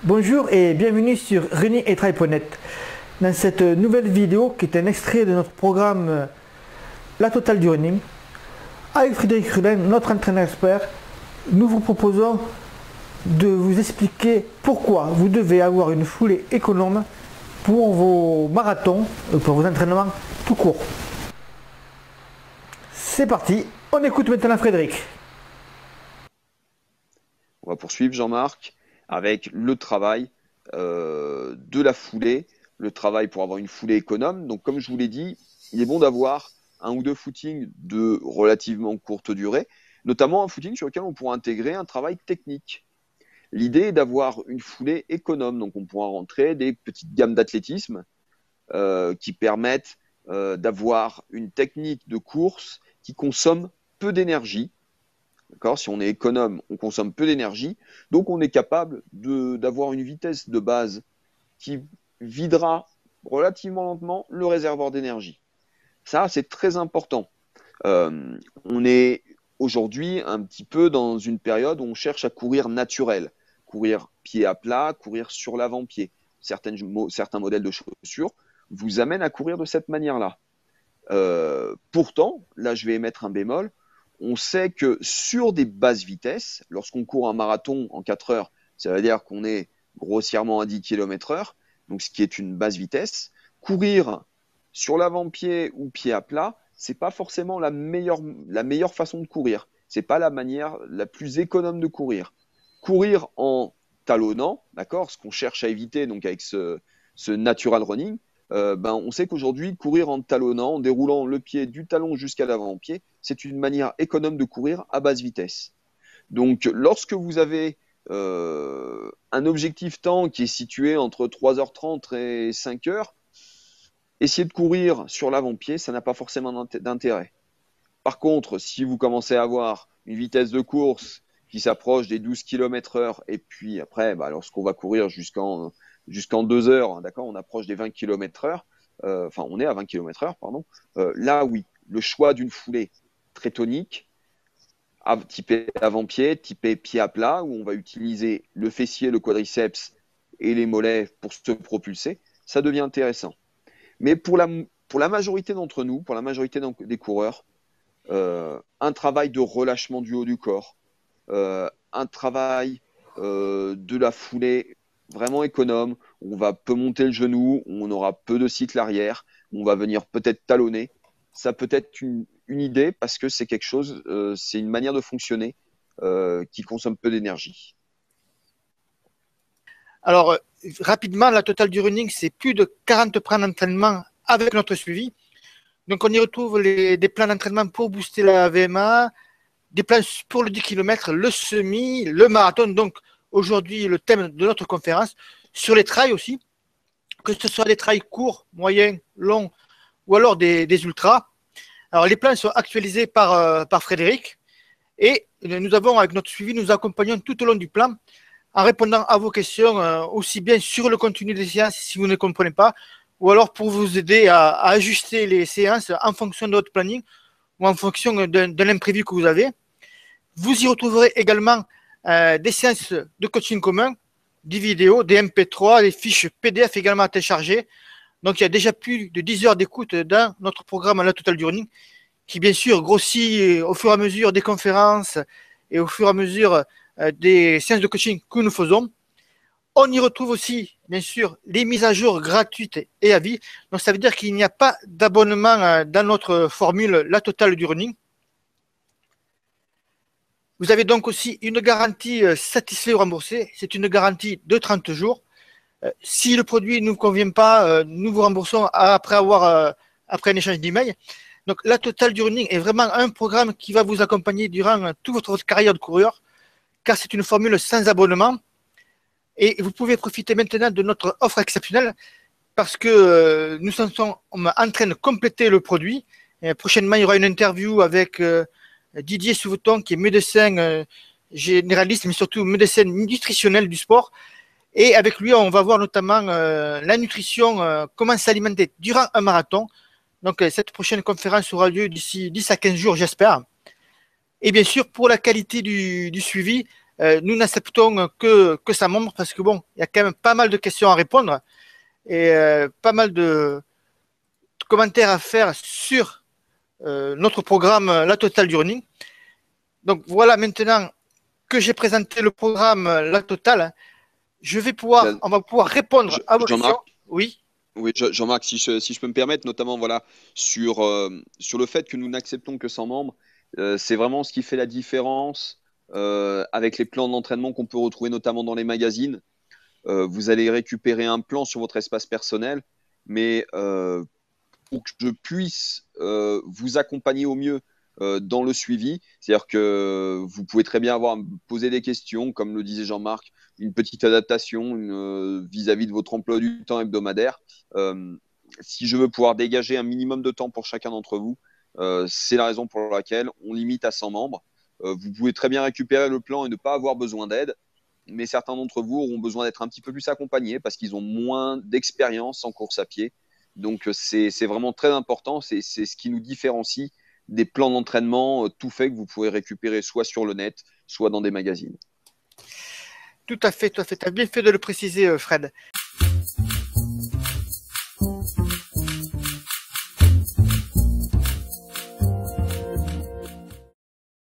Bonjour et bienvenue sur runningetry.net. Dans cette nouvelle vidéo qui est un extrait de notre programme La Totale du Running, avec Frédéric Rulin, notre entraîneur expert, nous vous proposons de vous expliquer pourquoi vous devez avoir une foulée économe pour vos marathons, pour vos entraînements tout court. C'est parti, on écoute maintenant Frédéric. On va poursuivre, Jean-Marc, avec le travail de la foulée, le travail pour avoir une foulée économe. Donc, comme je vous l'ai dit, il est bon d'avoir un ou deux footings de relativement courte durée, notamment un footing sur lequel on pourra intégrer un travail technique. L'idée est d'avoir une foulée économe, donc on pourra rentrer des petites gammes d'athlétisme qui permettent d'avoir une technique de course qui consomme peu d'énergie. D'accord, si on est économe, on consomme peu d'énergie, donc on est capable d'avoir une vitesse de base qui videra relativement lentement le réservoir d'énergie. Ça, c'est très important. On est aujourd'hui un petit peu dans une période où on cherche à courir naturel, courir pied à plat, courir sur l'avant-pied. Certains modèles de chaussures vous amènent à courir de cette manière-là. Pourtant, là, je vais émettre un bémol. On sait que sur des basses vitesses, lorsqu'on court un marathon en 4 heures, ça veut dire qu'on est grossièrement à 10 km/h, donc ce qui est une basse vitesse. Courir sur l'avant-pied ou pied à plat, c'est pas forcément la meilleure façon de courir. C'est pas la manière la plus économe de courir. Courir en talonnant, d'accord, ce qu'on cherche à éviter donc avec ce natural running, on sait qu'aujourd'hui, courir en talonnant, en déroulant le pied du talon jusqu'à l'avant-pied, c'est une manière économe de courir à basse vitesse. Donc, lorsque vous avez un objectif temps qui est situé entre 3h30 et 5h, essayer de courir sur l'avant-pied, ça n'a pas forcément d'intérêt. Par contre, si vous commencez à avoir une vitesse de course qui s'approche des 12 km/h, et puis après, lorsqu'on va courir jusqu'en 2 heures, d'accord, on approche des 20 km/h, on est à 20 km/h, pardon. Là, oui, le choix d'une foulée très tonique, typé avant-pied, typé pied à plat, où on va utiliser le fessier, le quadriceps et les mollets pour se propulser, ça devient intéressant. Mais pour la majorité d'entre nous, pour la majorité des coureurs, un travail de relâchement du haut du corps, un travail de la foulée vraiment économe, on va peu monter le genou, on aura peu de cycle arrière, on va venir peut-être talonner. Ça peut être une idée parce que c'est quelque chose, c'est une manière de fonctionner qui consomme peu d'énergie. Alors, rapidement, la totale du running, c'est plus de 40 plans d'entraînement avec notre suivi. Donc, on y retrouve des plans d'entraînement pour booster la VMA, des plans pour le 10 km, le semi, le marathon. Donc, aujourd'hui, le thème de notre conférence, sur les trails aussi, que ce soit des trails courts, moyens, longs ou alors des ultras. Alors, les plans sont actualisés par Frédéric et nous avons, avec notre suivi, nous accompagnons tout au long du plan en répondant à vos questions, aussi bien sur le contenu des séances si vous ne comprenez pas, ou alors pour vous aider à ajuster les séances en fonction de votre planning ou en fonction d'un imprévu que vous avez. Vous y retrouverez également des séances de coaching commun, des vidéos, des MP3, des fiches PDF également à télécharger. Donc il y a déjà plus de 10 heures d'écoute dans notre programme La Totale du Running, qui bien sûr grossit au fur et à mesure des conférences et au fur et à mesure des séances de coaching que nous faisons. On y retrouve aussi, bien sûr, les mises à jour gratuites et à vie. Donc, ça veut dire qu'il n'y a pas d'abonnement dans notre formule La Totale du Running. Vous avez donc aussi une garantie satisfait ou remboursé. C'est une garantie de 30 jours. Si le produit ne vous convient pas, nous vous remboursons après un échange d'email. Donc, La Totale du Running est vraiment un programme qui va vous accompagner durant toute votre carrière de coureur, car c'est une formule sans abonnement. Et vous pouvez profiter maintenant de notre offre exceptionnelle parce que nous sommes en train de compléter le produit. Et prochainement, il y aura une interview avec Didier Souveton, qui est médecin généraliste, mais surtout médecin nutritionnel du sport. Et avec lui, on va voir notamment la nutrition, comment s'alimenter durant un marathon. Donc, cette prochaine conférence aura lieu d'ici 10 à 15 jours, j'espère. Et bien sûr, pour la qualité du suivi, Nous n'acceptons que 100 membres parce que bon, il y a quand même pas mal de questions à répondre et pas mal de commentaires à faire sur notre programme La Totale du Running. Donc voilà, maintenant que j'ai présenté le programme La Totale, on va pouvoir répondre à vos questions. Oui. Oui, Jean-Marc, si je peux me permettre, notamment voilà, sur le fait que nous n'acceptons que 100 membres, c'est vraiment ce qui fait la différence avec les plans d'entraînement qu'on peut retrouver notamment dans les magazines. Vous allez récupérer un plan sur votre espace personnel, mais pour que je puisse vous accompagner au mieux dans le suivi, c'est-à-dire que vous pouvez très bien poser des questions, comme le disait Jean-Marc, une petite adaptation vis-à-vis de votre emploi du temps hebdomadaire. Si je veux pouvoir dégager un minimum de temps pour chacun d'entre vous, c'est la raison pour laquelle on limite à 100 membres. Vous pouvez très bien récupérer le plan et ne pas avoir besoin d'aide, mais certains d'entre vous auront besoin d'être un petit peu plus accompagnés parce qu'ils ont moins d'expérience en course à pied. Donc c'est vraiment très important, c'est ce qui nous différencie des plans d'entraînement tout faits que vous pouvez récupérer soit sur le net, soit dans des magazines. Tout à fait, tu as bien fait de le préciser, Fred.